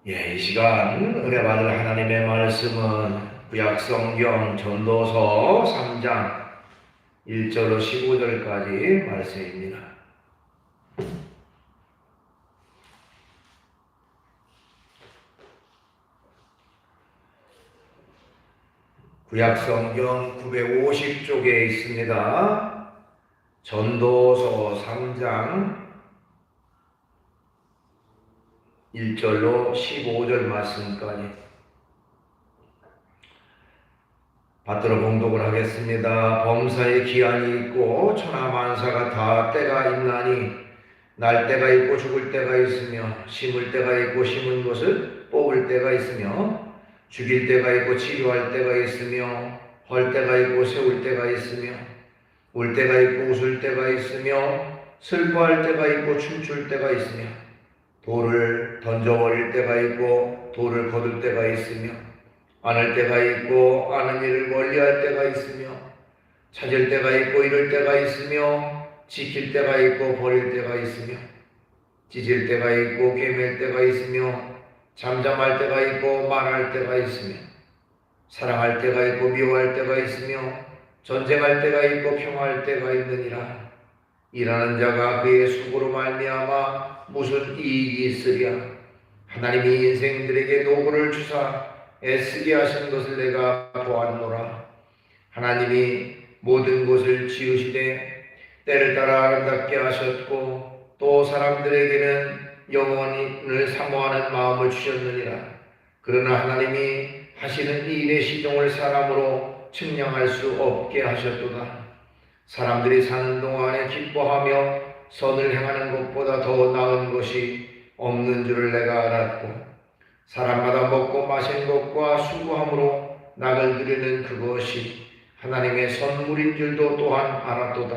이 시간 은혜 받을 하나님의 말씀은 구약성경 전도서 3장 1절로 15절까지 말씀입니다. 구약성경 950쪽에 있습니다. 전도서 3장 1절로 15절 말씀까지 받들어 봉독을 하겠습니다. 범사에 기한이 있고 천하만사가 다 때가 있나니 날 때가 있고 죽을 때가 있으며 심을 때가 있고 심은 것을 뽑을 때가 있으며 죽일 때가 있고 치료할 때가 있으며 헐 때가 있고 세울 때가 있으며 울 때가 있고 웃을 때가 있으며 슬퍼할 때가 있고 춤출 때가 있으며 돌을 던져버릴 때가 있고 돌을 거둘 때가 있으며 안을 때가 있고 아는 일을 멀리할 때가 있으며 찾을 때가 있고 잃을 때가 있으며 지킬 때가 있고 버릴 때가 있으며 찢을 때가 있고 꿰맬 때가 있으며 잠잠할 때가 있고 말할 때가 있으며 사랑할 때가 있고 미워할 때가 있으며 전쟁할 때가 있고 평화할 때가 있느니라. 일하는 자가 그의 수고로 말미암아 무슨 이익이 있으랴. 하나님이 인생들에게 노고를 주사 애쓰게 하신 것을 내가 보았노라. 하나님이 모든 것을 지으시되 때를 따라 아름답게 하셨고 또 사람들에게는 영원을 사모하는 마음을 주셨느니라. 그러나 하나님이 하시는 이 일의 시종을 사람으로 측량할 수 없게 하셨도다. 사람들이 사는 동안에 기뻐하며 선을 행하는 것보다 더 나은 것이 없는 줄을 내가 알았고 사람마다 먹고 마신 것과 수고함으로 낙을 누리는 그것이 하나님의 선물인 줄도 또한 알았도다.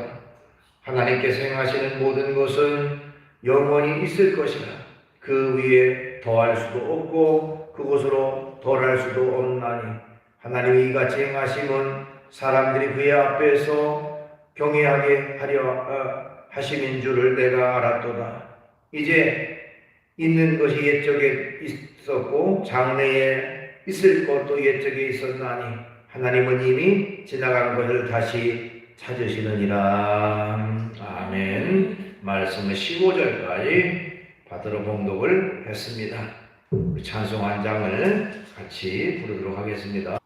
하나님께서 행하시는 모든 것은 영원히 있을 것이라. 그 위에 더할 수도 없고 그곳으로 덜할 수도 없나니 하나님이 이같이 행하심은 사람들이 그의 앞에서 경외하게 하려 하심인 줄을 내가 알았도다. 이제 있는 것이 옛적에 있었고 장래에 있을 것도 옛적에 있었나니 하나님은 이미 지나간 것을 다시 찾으시느니라. 아멘. 말씀은 15절까지 받들어 봉독을 했습니다. 찬송 한 장을 같이 부르도록 하겠습니다.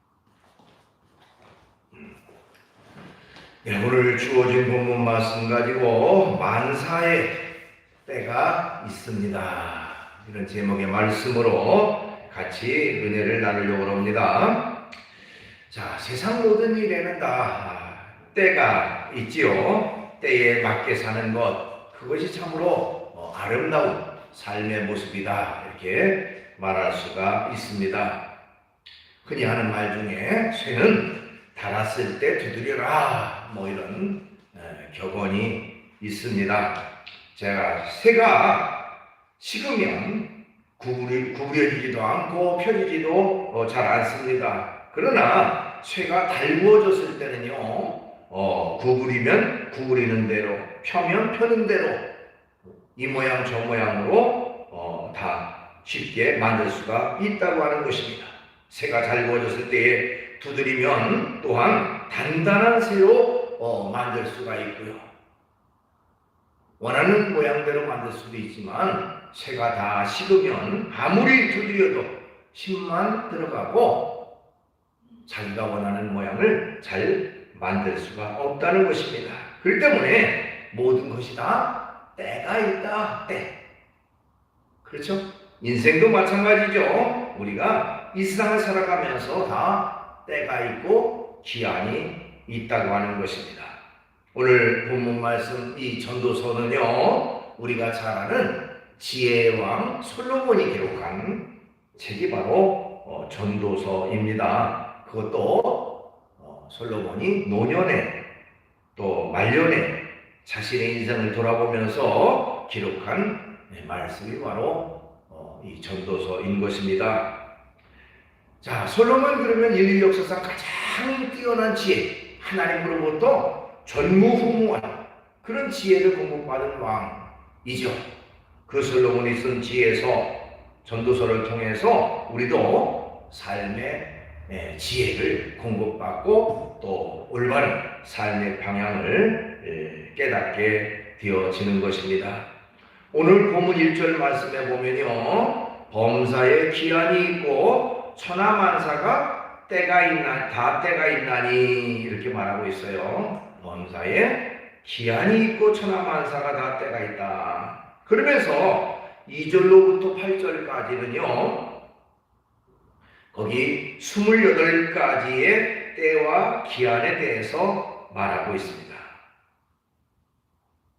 오늘 주어진 본문 말씀 가지고 만사의 때가 있습니다. 이런 제목의 말씀으로 같이 은혜를 나누려고 합니다. 자, 세상 모든 일에는 다 때가 있지요. 때에 맞게 사는 것, 그것이 참으로 아름다운 삶의 모습이다, 이렇게 말할 수가 있습니다. 흔히 하는 말 중에 쇠는 닳았을 때 두드려라, 이런 격언이 있습니다. 제가 새가 식으면 구부려지지도 않고 펴지지도 잘 않습니다. 그러나 쇠가 달구어졌을 때는요, 구부리면 구부리는 대로, 펴면 펴는 대로 이 모양 저 모양으로 다 쉽게 만들 수가 있다고 하는 것입니다. 새가 잘 구워졌을 때에 두드리면 또한 단단한 새로 만들 수가 있고요. 원하는 모양대로 만들 수도 있지만 새가 다 식으면 아무리 두드려도 힘만 들어가고 자기가 원하는 모양을 잘 만들 수가 없다는 것입니다. 그렇기 때문에 모든 것이 다 때가 있다. 때. 그렇죠? 인생도 마찬가지죠. 우리가 이 세상을 살아가면서 다 때가 있고 기한이 있다고 하는 것입니다. 오늘 본문 말씀 이 전도서는요, 우리가 잘 아는 지혜의 왕 솔로몬이 기록한 책이 바로 전도서입니다. 그것도 솔로몬이 노년에 또 말년에 자신의 인생을 돌아보면서 기록한 말씀이 바로 이 전도서인 것입니다. 자, 솔로몬 그러면 인류 역사상 가장 뛰어난 지혜, 하나님으로부터 전무후무한 그런 지혜를 공급받은 왕이죠. 그 솔로몬이 쓴 지혜서 전도서를 통해서 우리도 삶의 지혜를 공급받고 또 올바른 삶의 방향을 깨닫게 되어지는 것입니다. 오늘 본문 1절 말씀에 보면요, 범사에 기한이 있고 천하만사가 다 때가 있나니 이렇게 말하고 있어요. 범사에 기한이 있고 천하만사가 다 때가 있다. 그러면서 2절로부터 8절까지는요, 거기 28가지의 때와 기한에 대해서 말하고 있습니다.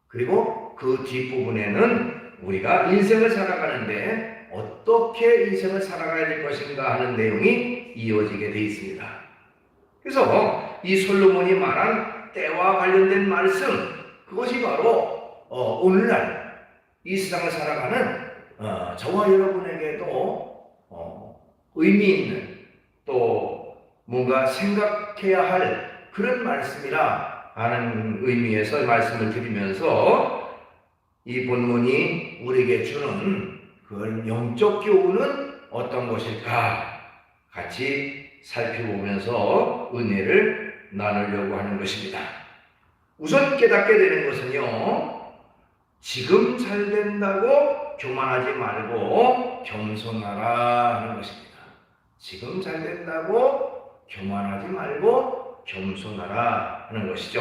그리고 그 뒷부분에는 우리가 인생을 살아가는데 어떻게 인생을 살아가야 될 것인가 하는 내용이 이어지게 되어 있습니다. 그래서 이 솔로몬이 말한 때와 관련된 말씀, 그것이 바로 오늘날 이 세상을 살아가는 저와 여러분에게도 의미 있는 또 뭔가 생각해야 할 그런 말씀이라 하는 의미에서 말씀을 드리면서 이 본문이 우리에게 주는 그 영적 교훈은 어떤 것일까 같이 살펴보면서 은혜를 나누려고 하는 것입니다. 우선 깨닫게 되는 것은요, 지금 잘 된다고 교만하지 말고 겸손하라 하는 것입니다. 지금 잘 된다고 교만하지 말고 겸손하라 하는 것이죠.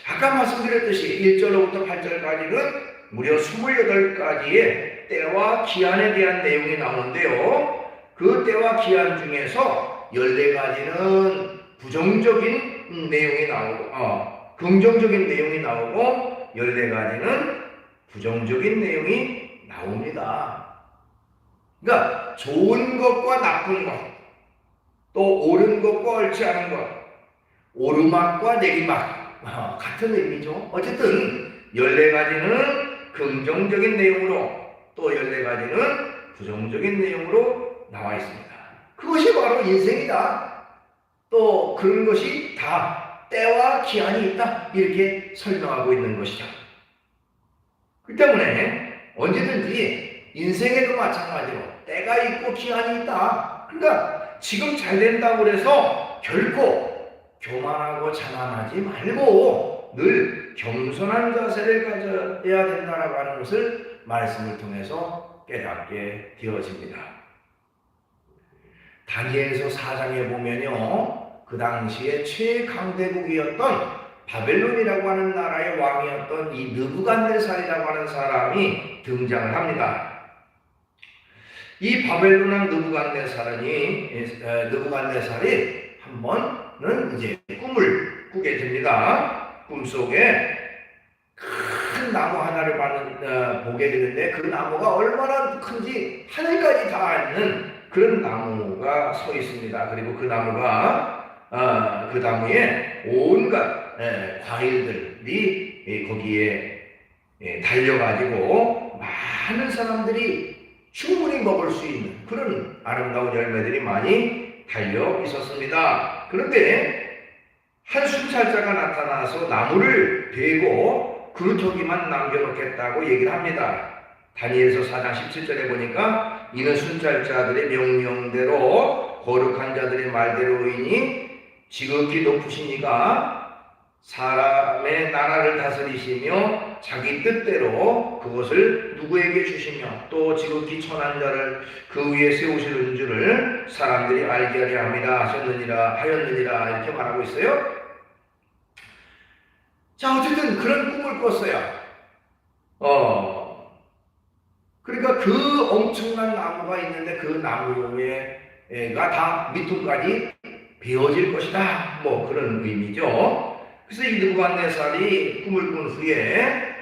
아까 말씀드렸듯이 1절로부터 8절까지는 무려 28가지의 때와 기한에 대한 내용이 나오는데요. 그 때와 기한 중에서 14가지는 부정적인 내용이 나오고 긍정적인 내용이 나오고 14가지는 부정적인 내용이 나옵니다. 그러니까 좋은 것과 나쁜 것, 또 옳은 것과 옳지 않은 것, 오르막과 내리막 같은 의미죠. 어쨌든 14가지는 긍정적인 내용으로 또 14가지는 부정적인 내용으로 나와 있습니다. 그것이 바로 인생이다. 또 그런 것이 다 때와 기한이 있다. 이렇게 설명하고 있는 것이죠. 그 때문에 언제든지 인생에도 마찬가지로 때가 있고 기한이 있다. 그러니까 지금 잘 된다고 해서 결코 교만하고 자만하지 말고 늘 겸손한 자세를 가져야 된다라고 하는 것을 말씀을 통해서 깨닫게 되어집니다. 다니엘서 4장에 보면요, 그 당시에 최강대국이었던 바벨론이라고 하는 나라의 왕이었던 이 느부갓네살이라고 하는 사람이 등장을 합니다. 이 바벨론왕 느부갓네살이 한 번은 이제 꿈을 꾸게 됩니다. 꿈속에 큰 나무 하나를 보게 되는데 그 나무가 얼마나 큰지 하늘까지 닿는 그런 나무가 서 있습니다. 그리고 그 나무가 그 나무에 온갖 과일들이 거기에 달려가지고 많은 사람들이 충분히 먹을 수 있는 그런 아름다운 열매들이 많이 달려 있었습니다. 그런데 한 순찰자가 나타나서 나무를 베고 그루터기만 남겨놓겠다고 얘기를 합니다. 다니엘서 4장 17절에 보니까 이는 순찰자들의 명령대로 거룩한 자들의 말대로이니 지극히 높으신 이가 사람의 나라를 다스리시며 자기 뜻대로 그것을 누구에게 주시며 또 지극히 천한 자를 그 위에 세우시는 줄을 사람들이 알게 하려 함이라 하였느니라 이렇게 말하고 있어요. 자, 어쨌든 그런 꿈을 꿨어요. 그러니까 그 엄청난 나무가 있는데 그 나무가 다 밑둥까지 베어질 것이다. 뭐 그런 의미죠. 그래서 이 느부갓네살이 꿈을 꾼 후에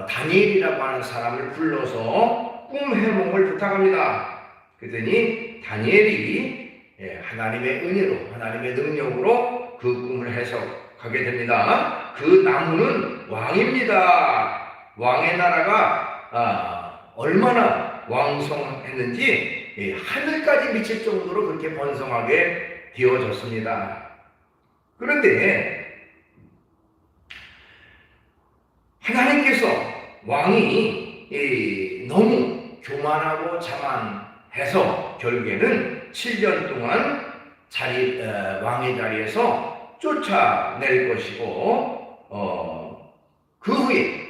다니엘이라고 하는 사람을 불러서 꿈 해몽을 부탁합니다. 그랬더니 다니엘이 하나님의 은혜로 하나님의 능력으로 그 꿈을 해석하게 됩니다. 그 나무는 왕입니다. 왕의 나라가 얼마나 왕성했는지 하늘까지 미칠 정도로 그렇게 번성하게 되어졌습니다. 그런데 하나님께서 왕이 너무 교만하고 자만해서 결국에는 7년 동안 왕의 자리에서 쫓아낼 것이고, 그 후에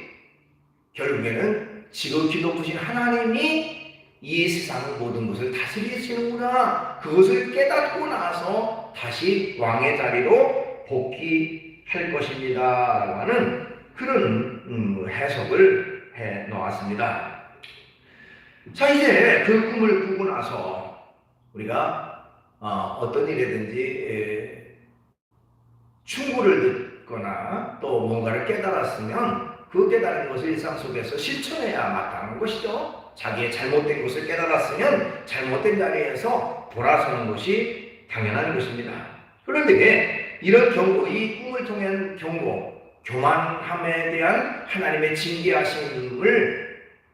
결국에는 지극히 높으신 하나님이 이 세상 모든 것을 다스리시는구나, 그것을 깨닫고 나서 다시 왕의 자리로 복귀할 것입니다 라고 하는 그런 해석을 해 놓았습니다. 자, 이제 그 꿈을 꾸고 나서 우리가 어떤 일이든지 충고를 듣거나 또 뭔가를 깨달았으면 그 깨달은 것을 일상 속에서 실천해야 마땅한 것이죠. 자기의 잘못된 것을 깨달았으면 잘못된 자리에서 돌아서는 것이 당연한 것입니다. 그런데 이런 경고, 이 꿈을 통한 경고, 교만함에 대한 하나님의 징계하심을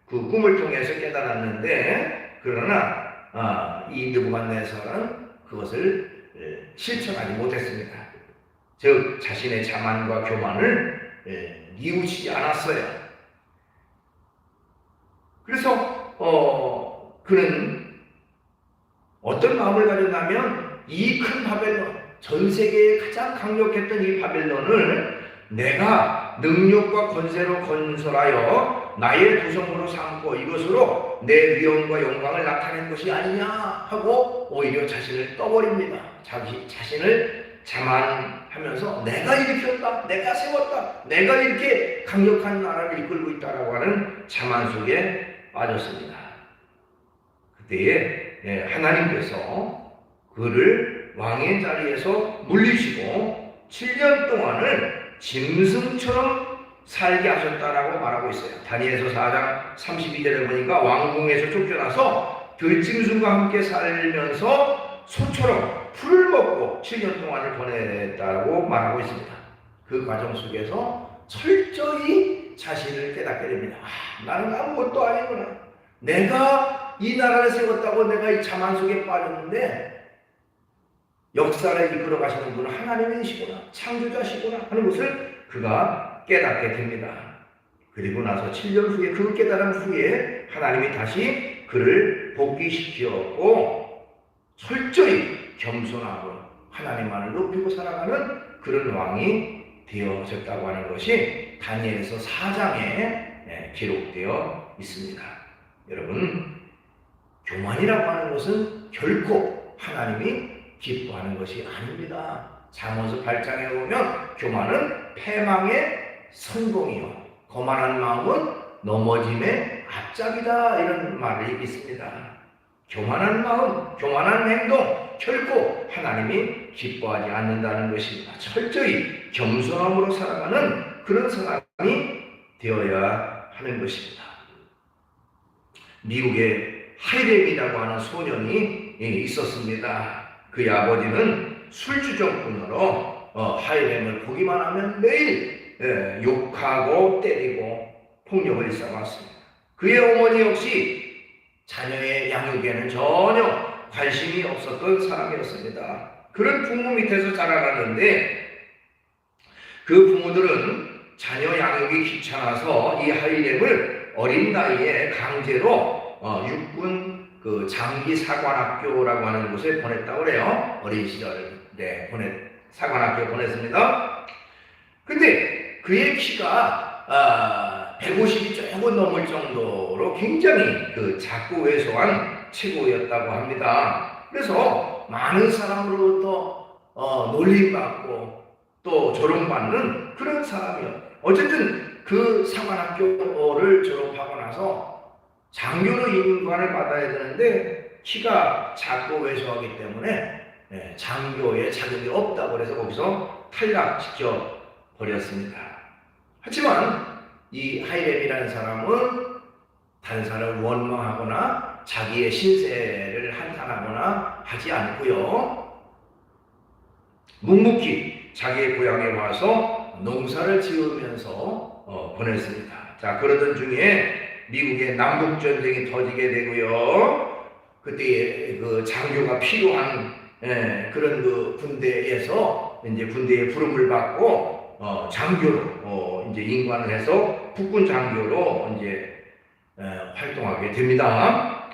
그 꿈을 통해서 깨달았는데, 그러나 이 느부갓네살은 그것을 실천하지 못했습니다. 즉 자신의 자만과 교만을 뉘우치지 않았어요. 그래서 그는 어떤 마음을 가졌냐면, 이 큰 바벨론, 전 세계에 가장 강력했던 이 바벨론을 내가 능력과 권세로 건설하여 나의 도성으로 삼고 이것으로 내 위엄과 영광을 나타낸 것이 아니냐 하고 오히려 자신을 떠버립니다. 자신을 자만하면서 내가 일으켰다, 내가 세웠다, 내가 이렇게 강력한 나라를 이끌고 있다라고 하는 자만 속에 빠졌습니다. 그때에 하나님께서 그를 왕의 자리에서 물리시고 7년 동안을 짐승처럼 살게 하셨다라고 말하고 있어요. 다니엘서 4장 32절에 보니까 왕궁에서 쫓겨나서 들짐승과 함께 살면서 소처럼 풀을 먹고 7년 동안을 보냈다고 말하고 있습니다. 그 과정 속에서 철저히 자신을 깨닫게 됩니다. 나는 아무것도 아니구나. 내가 이 나라를 세웠다고 내가 이 자만 속에 빠졌는데 역사를 이끌어 가시는 분은 하나님이시구나, 창조자시구나 하는 것을 그가 깨닫게 됩니다. 그리고 나서 7년 후에 그 깨달은 후에 하나님이 다시 그를 복귀시켰고 철저히 겸손하고 하나님만을 높이고 살아가는 그런 왕이 되어졌다고 하는 것이 다니엘서 4장에 기록되어 있습니다. 여러분, 교만이라고 하는 것은 결코 하나님이 기뻐하는 것이 아닙니다. 잠언서 8장에 보면 교만은 패망의 성공이요 거만한 마음은 넘어짐의 앞잡이다 이런 말이 있습니다. 교만한 마음, 교만한 행동 결코 하나님이 기뻐하지 않는다는 것입니다. 철저히 겸손함으로 살아가는 그런 사람이 되어야 하는 것입니다. 미국에 하이렘이라고 하는 소년이 있었습니다. 그의 아버지는 술주정꾼으로 하이렘을 보기만 하면 매일 욕하고 때리고 폭력을 일삼았습니다. 그의 어머니 역시 자녀의 양육에는 전혀 관심이 없었던 사람이었습니다. 그런 부모 밑에서 자라났는데 그 부모들은 자녀 양육이 귀찮아서 이 하이렘을 어린 나이에 강제로 육군 그 장기 사관학교라고 하는 곳에 보냈다고 그래요. 어린 시절에 사관학교에 보냈습니다. 근데 그의 키가 150이 조금 넘을 정도로 굉장히 그 작고 왜소한 체구였다고 합니다. 그래서 많은 사람으로부터 놀림받고 또 조롱받는 그런 사람이었어요. 어쨌든 그 사관학교를 졸업하고 나서 장교로 임관을 받아야 되는데 키가 작고 왜소하기 때문에 장교에 자격이 없다고 해서 거기서 탈락시켜 버렸습니다. 하지만 이 하이렘이라는 사람은 단사를 원망하거나 자기의 신세를 한탄하거나 하지 않고요, 묵묵히 자기의 고향에 와서 농사를 지으면서 보냈습니다. 자, 그러던 중에 미국의 남북전쟁이 터지게 되고요, 그때 그 장교가 필요한 그런 그 군대에서 이제 군대의 부름을 받고 장교로 이제 임관을 해서 국군 장교로 이제 활동하게 됩니다.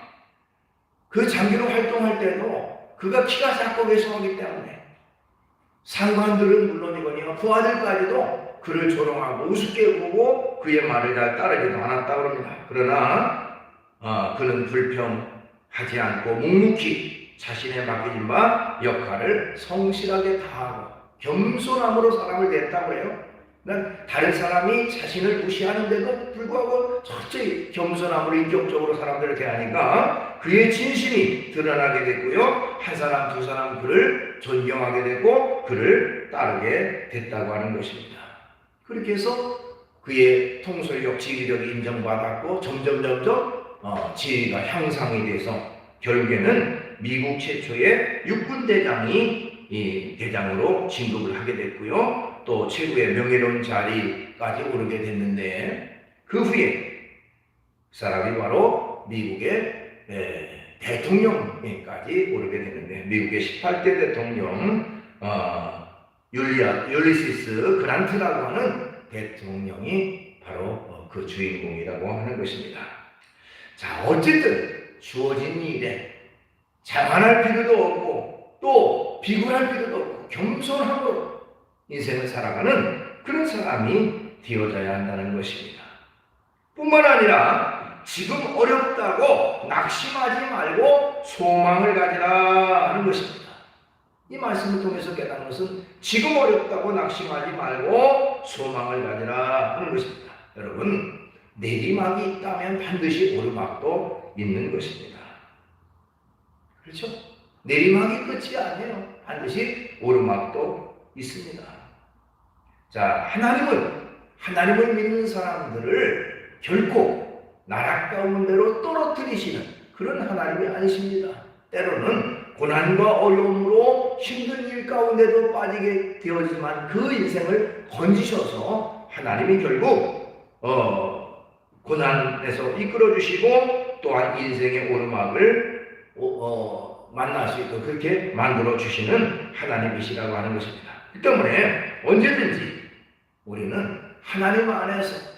그 장교로 활동할 때도 그가 키가 작고 왜소하기 때문에 상관들은 물론이거니와 부하들까지도 그를 조롱하고 우습게 보고 그의 말을 잘 따르지도 않았다고 합니다. 그러나 그는 불평하지 않고 묵묵히 자신의 맡겨진 바 역할을 성실하게 다하고 겸손함으로 사람을 대했다고 해요. 다른 사람이 자신을 무시하는데도 불구하고 철저히 겸손함으로 인격적으로 사람들을 대하니까 그의 진심이 드러나게 됐고요. 한 사람 두 사람 그를 존경하게 됐고 그를 따르게 됐다고 하는 것입니다. 그렇게 해서 그의 통솔력, 지휘력이 인정받았고 점점 지위가 향상이 돼서 결국에는 미국 최초의 육군 대장이 이 대장으로 진급을 하게 됐고요. 또 최고의 명예로운 자리까지 오르게 됐는데 그 후에 그 사람이 바로 미국의 대통령까지 오르게 되는데 미국의 18대 대통령 율리시스 그란트라고 하는 대통령이 바로 그 주인공이라고 하는 것입니다. 자, 어쨌든 주어진 일에 자만할 필요도 없고 또 비굴할 필요도 없고 겸손함으로 인생을 살아가는 그런 사람이 되어져야 한다는 것입니다. 뿐만 아니라 지금 어렵다고 낙심하지 말고 소망을 가지라 하는 것입니다. 이 말씀을 통해서 깨닫는 것은 지금 어렵다고 낙심하지 말고 소망을 가지라 하는 것입니다. 여러분, 내리막이 있다면 반드시 오르막도 있는 것입니다. 그렇죠? 내리막이 끝이 아니에요. 반드시 오르막도 있습니다. 자, 하나님을 믿는 사람들을 결코 나락 가운데로 떨어뜨리시는 그런 하나님이 아니십니다. 때로는 고난과 어려움으로 힘든 일 가운데도 빠지게 되어지만 그 인생을 건지셔서 하나님이 결국 고난에서 이끌어 주시고 또한 인생의 오르막을 만날 수 있도록 그렇게 만들어 주시는 하나님이시라고 하는 것입니다. 그 때문에 언제든지 우리는 하나님 안에서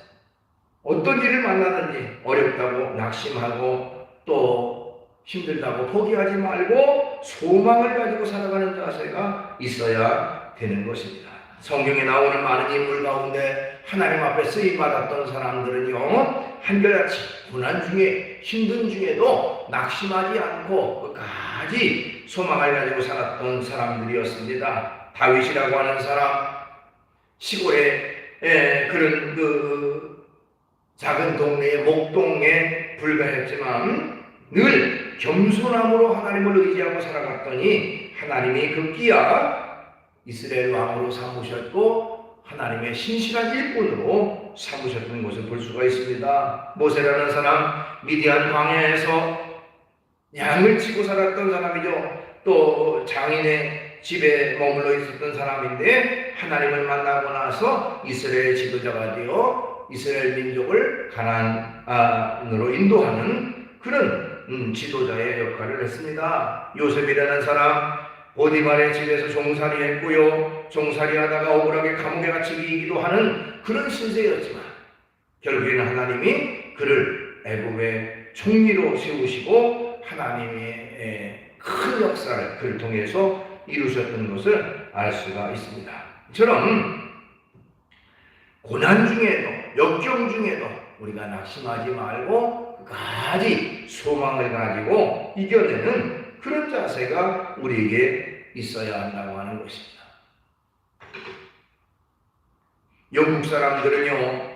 어떤 일을 만나든지 어렵다고 낙심하고 또 힘들다고 포기하지 말고 소망을 가지고 살아가는 자세가 있어야 되는 것입니다. 성경에 나오는 많은 인물 가운데 하나님 앞에 쓰임받았던 사람들은요, 한결같이 고난 중에 힘든 중에도 낙심하지 않고 끝까지 소망을 가지고 살았던 사람들이었습니다. 다윗이라고 하는 사람, 시골에 그런 그 작은 동네의 목동에 불과했지만 늘 겸손함으로 하나님을 의지하고 살아갔더니 하나님이 급기야 이스라엘 왕으로 삼으셨고 하나님의 신실한 일꾼으로 삼으셨던 것을 볼 수가 있습니다. 모세라는 사람, 미디안 광야에서 양을 치고 살았던 사람이죠. 또 장인의 집에 머물러 있었던 사람인데 하나님을 만나고 나서 이스라엘 지도자가 되어 이스라엘 민족을 가나안으로 인도하는 그런 지도자의 역할을 했습니다. 요셉이라는 사람, 보디발의 집에서 종살이 했고요. 종살이 하다가 억울하게 감옥에 갇히기도 하는 그런 신세였지만 결국에는 하나님이 그를 애굽의 총리로 세우시고 하나님의 큰 역사를 그를 통해서 이루셨던 것을 알 수가 있습니다. 이처럼 고난 중에도 역경 중에도 우리가 낙심하지 말고 끝까지 소망을 가지고 이겨내는 그런 자세가 우리에게 있어야 한다고 하는 것입니다. 영국 사람들은요,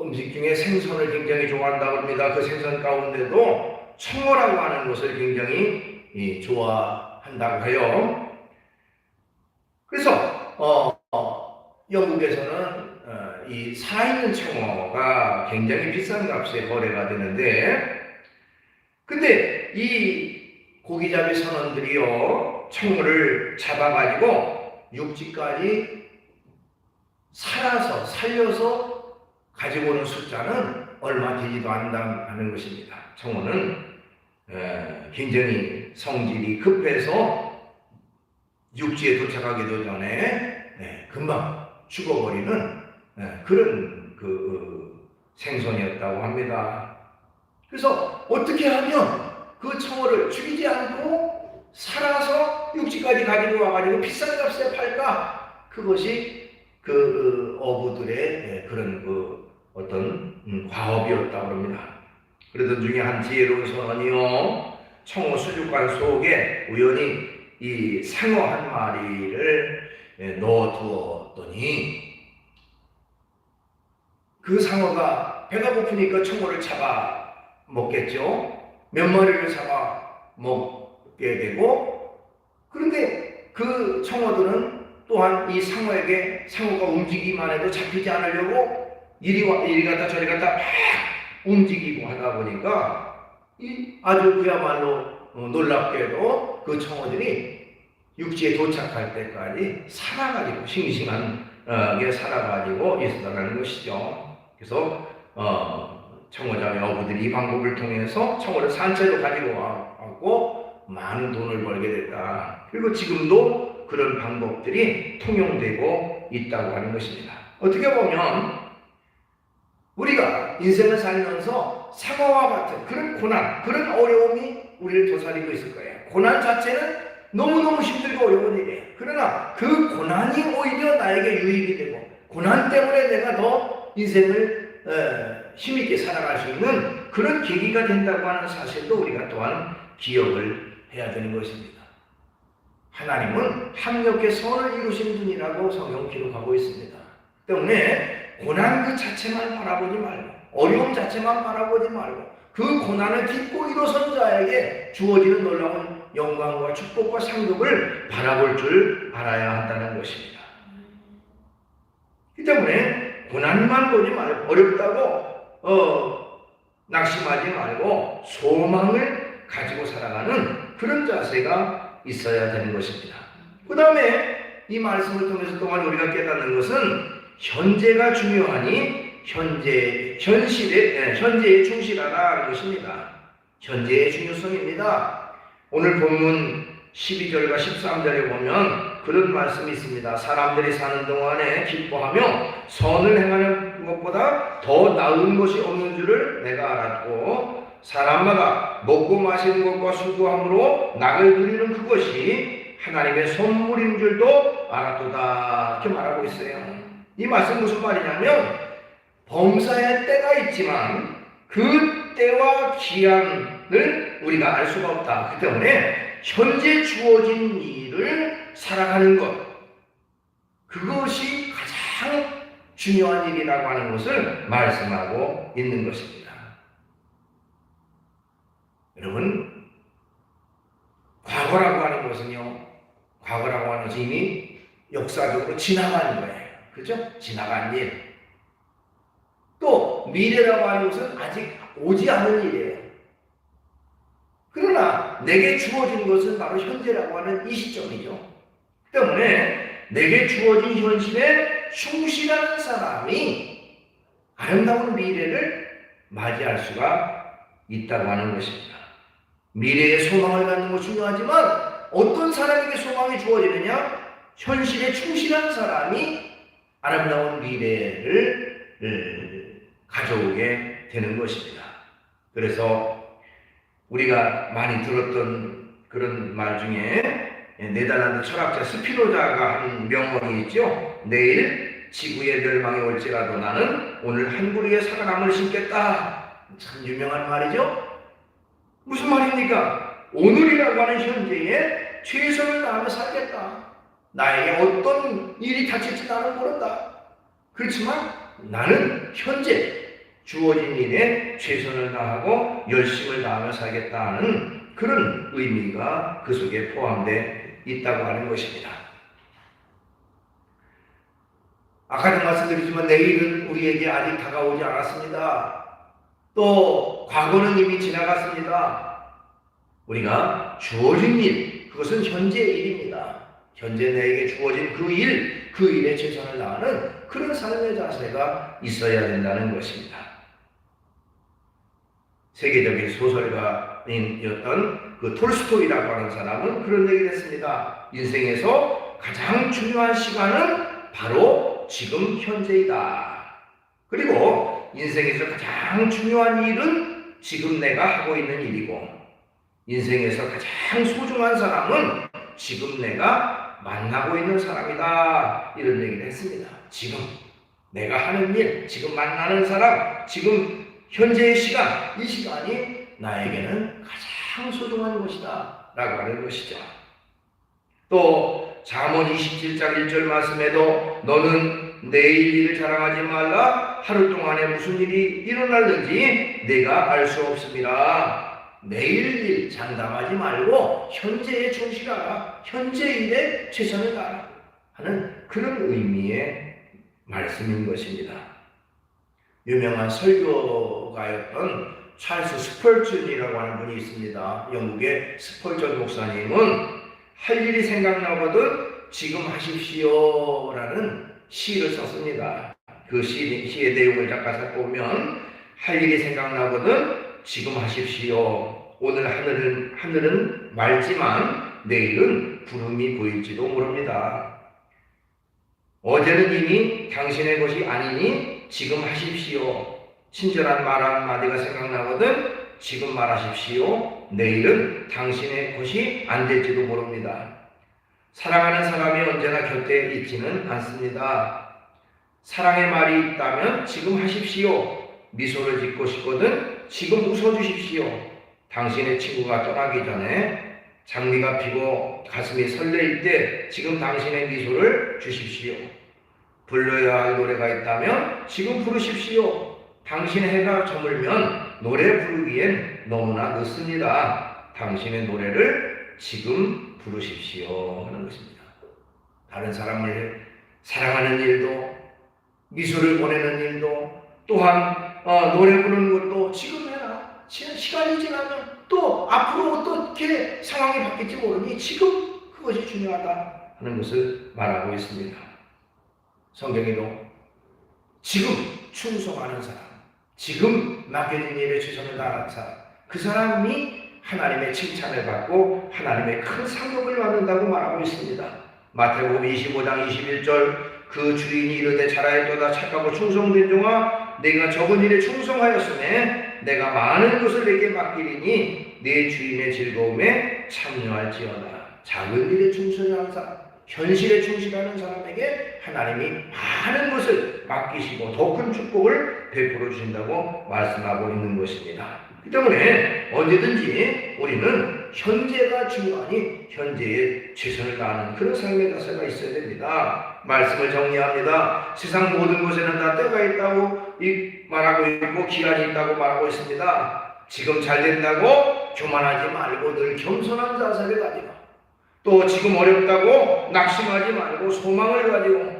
음식 중에 생선을 굉장히 좋아한다고 합니다. 그 생선 가운데도 청어라고 하는 것을 굉장히 좋아한다고 해요. 그래서 영국에서는 이 살아있는 청어가 굉장히 비싼 값에 거래가 되는데, 근데 이 고기잡이 선원들이요, 청어를 잡아가지고 육지까지 살려서 가지고 오는 숫자는 얼마 되지도 않는다는 것입니다. 청어는 굉장히 성질이 급해서 육지에 도착하기도 전에 금방 죽어버리는 그런 생선이었다고 합니다. 그래서 어떻게 하면 그 청어를 죽이지 않고 살아서 육지까지 가지고 와가지고 비싼 값에 팔까? 그것이 그 어부들의 그런 그 어떤 과업이었다고 합니다. 그러던 중에 한 지혜로운 선원이요, 청어 수족관 속에 우연히 이 상어 한 마리를 넣어두었더니 그 상어가 배가 고프니까 청어를 잡아 먹겠죠. 몇 마리를 잡아 먹게 되고, 그런데 그 청어들은 또한 이 상어에게 상어가 움직이기만 해도 잡히지 않으려고 이리 갔다 저리 갔다 막 움직이고 하다 보니까 아주 그야말로 놀랍게도 그 청어들이 육지에 도착할 때까지 살아가지고 싱싱하게 살아가지고 있었다는 것이죠. 그래서 청어잡이 어부들이 이 방법을 통해서 청어를 산채로 가지고 와고 많은 돈을 벌게 됐다. 그리고 지금도 그런 방법들이 통용되고 있다고 하는 것입니다. 어떻게 보면 우리가 인생을 살면서 상어와 같은 그런 고난, 그런 어려움이 우리를 도사리고 있을 거예요. 고난 자체는 너무너무 힘들고 어려운 일이에요. 그러나 그 고난이 오히려 나에게 유익이 되고, 고난 때문에 내가 더 인생을 힘있게 살아갈 수 있는 그런 계기가 된다고 하는 사실도 우리가 또한 기억을 해야 되는 것입니다. 하나님은 합력의 선을 이루신 분이라고 성경 기록하고 있습니다. 때문에 고난 그 자체만 바라보지 말고, 어려움 자체만 바라보지 말고, 그 고난을 딛고 일어선 자에게 주어지는 놀라운 영광과 축복과 상급을 바라볼 줄 알아야 한다는 것입니다. 그 때문에 고난만 보지 말고, 어렵다고 낙심하지 말고 소망을 가지고 살아가는 그런 자세가 있어야 되는 것입니다. 그 다음에 이 말씀을 통해서 또한 우리가 깨닫는 것은 현재가 중요하니 현재에 충실하라는 것입니다. 현재의 중요성입니다. 오늘 본문 12절과 13절에 보면 그런 말씀이 있습니다. 사람들이 사는 동안에 기뻐하며 선을 행하는 것보다 더 나은 것이 없는 줄을 내가 알았고, 사람마다 먹고 마시는 것과 수고함으로 낙을 누리는 그것이 하나님의 선물인 줄도 알았도다. 이렇게 말하고 있어요. 이 말씀 무슨 말이냐면, 범사의 때가 있지만 그 때와 기한을 우리가 알 수가 없다. 그 때문에 현재 주어진 일을 살아가는 것, 그것이 가장 중요한 일이라고 하는 것을 말씀하고 있는 것입니다. 여러분, 과거라고 하는 것은요, 과거라고 하는 것이 이미 역사적으로 지나간 거예요. 그죠? 지나간 일. 또 미래라고 하는 것은 아직 오지 않은 일이에요. 그러나 내게 주어진 것은 바로 현재라고 하는 이 시점이죠. 때문에 내게 주어진 현실에 충실한 사람이 아름다운 미래를 맞이할 수가 있다고 하는 것입니다. 미래에 소망을 갖는 것이 중요하지만 어떤 사람에게 소망이 주어지느냐? 현실에 충실한 사람이 아름다운 미래를 가져오게 되는 것입니다. 그래서 우리가 많이 들었던 그런 말 중에 네덜란드 철학자 스피노자가 한 명언이 있죠. 내일 지구의 멸망이 올지라도 나는 오늘 한 그루의 사과나무를 심겠다. 참 유명한 말이죠. 무슨 말입니까? 오늘이라고 하는 현재에 최선을 다하며 살겠다. 나에게 어떤 일이 닥칠지 나는 모른다. 그렇지만 나는 현재 주어진 일에 최선을 다하고 열심을 다하며 살겠다는 그런 의미가 그 속에 포함되어 있다고 하는 것입니다. 아까도 말씀드렸지만 내일은 우리에게 아직 다가오지 않았습니다. 또 과거는 이미 지나갔습니다. 우리가 주어진 일, 그것은 현재의 일입니다. 현재 내게 주어진 그 일에 최선을 다하는 그런 삶의 자세가 있어야 된다는 것입니다. 세계적인 소설가인이었던 그 톨스토이라고 하는 사람은 그런 얘기를 했습니다. 인생에서 가장 중요한 시간은 바로 지금 현재이다. 그리고 인생에서 가장 중요한 일은 지금 내가 하고 있는 일이고, 인생에서 가장 소중한 사람은 지금 내가 만나고 있는 사람이다. 이런 얘기를 했습니다. 지금 내가 하는 일, 지금 만나는 사람, 지금 현재의 시간, 이 시간이 나에게는 가장 소중한 것이다 라고 하는 것이죠. 또 잠언 27장 1절 말씀에도 너는 내일 일을 자랑하지 말라. 하루 동안에 무슨 일이 일어날는지 내가 알 수 없습니다. 내일 일 장담하지 말고 현재에 충실하라. 현재 일에 최선을 다하라 하는 그런 의미의 말씀인 것입니다. 유명한 설교가였던 찰스 스펄전이라고 하는 분이 있습니다. 영국의 스펄전 목사님은 할 일이 생각나거든 지금 하십시오 라는 시를 썼습니다. 그 시의 내용을 잠깐 살펴보면 할 일이 생각나거든 지금 하십시오. 오늘 하늘은 맑지만 내일은 구름이 보일지도 모릅니다. 어제는 이미 당신의 것이 아니니 지금 하십시오. 친절한 말 한마디가 생각나거든 지금 말하십시오. 내일은 당신의 것이 안 될지도 모릅니다. 사랑하는 사람이 언제나 곁에 있지는 않습니다. 사랑의 말이 있다면 지금 하십시오. 미소를 짓고 싶거든 지금 웃어주십시오. 당신의 친구가 떠나기 전에 장미가 피고 가슴이 설레일 때 지금 당신의 미소를 주십시오. 불러야 할 노래가 있다면 지금 부르십시오. 당신의 해가 저물면 노래 부르기엔 너무나 늦습니다. 당신의 노래를 지금 부르십시오 하는 것입니다. 다른 사람을 사랑하는 일도, 미소를 보내는 일도, 또한 노래 부르는 것도 지금 해라. 시간이 지나면 또 앞으로 어떻게 상황이 바뀔지 모르니 지금 그것이 중요하다 하는 것을 말하고 있습니다. 성경에도 지금 충성하는 사람, 지금 맡겨진 일에 최선을 다하는 사람, 그 사람이 하나님의 칭찬을 받고 하나님의 큰 상급을 받는다고 말하고 있습니다. 마태복음 25장 21절 그 주인이 이르되 잘하였도다 착하고 충성된 종아 내가 적은 일에 충성하였으매 내가 많은 것을 내게 맡기리니 내 주인의 즐거움에 참여할지어다. 작은 일에 충성하는 사람, 현실에 충실하는 사람에게 하나님이 많은 것을 맡기시고 더 큰 축복을 베풀어 주신다고 말씀하고 있는 것입니다. 그 때문에 언제든지 우리는 현재가 중요하니 현재에 최선을 다하는 그런 삶의 자세가 있어야 됩니다. 말씀을 정리합니다. 세상 모든 것에는 다 때가 있다고 말하고 있고 기한이 있다고 말하고 있습니다. 지금 잘 된다고 교만하지 말고 늘 겸손한 자세를 가지고, 또 지금 어렵다고 낙심하지 말고 소망을 가지고,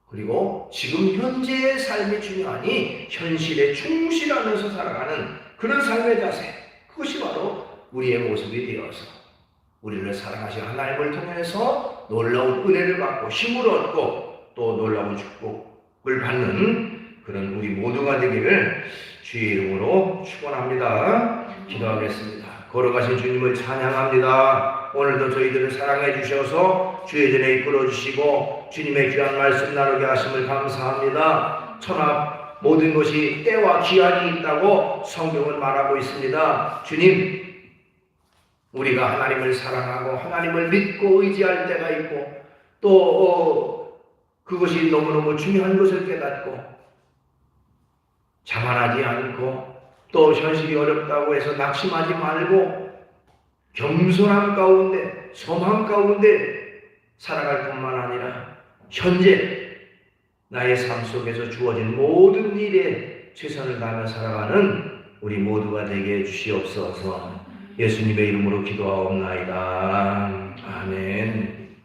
그리고 지금 현재의 삶이 중요하니 현실에 충실하면서 살아가는 그런 삶의 자세, 그것이 바로 우리의 모습이 되어서 우리를 사랑하신 하나님을 통해서 놀라운 은혜를 받고 힘을 얻고 또 놀라운 축복을 받는 그런 우리 모두가 되기를 주의 이름으로 축원합니다. 기도하겠습니다. 걸어가신 주님을 찬양합니다. 오늘도 저희들을 사랑해 주셔서 주의 전에 이끌어 주시고 주님의 귀한 말씀 나누게 하심을 감사합니다. 천하 모든 것이 때와 기한이 있다고 성경은 말하고 있습니다. 주님, 우리가 하나님을 사랑하고 하나님을 믿고 의지할 때가 있고 또 그것이 너무너무 중요한 것을 깨닫고 자만하지 않고 또 현실이 어렵다고 해서 낙심하지 말고 겸손함 가운데 소망 가운데 살아갈 뿐만 아니라 현재 나의 삶 속에서 주어진 모든 일에 최선을 다하며 살아가는 우리 모두가 되게 해주시옵소서. 예수님의 이름으로 기도하옵나이다. 아멘.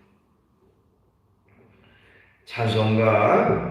찬송가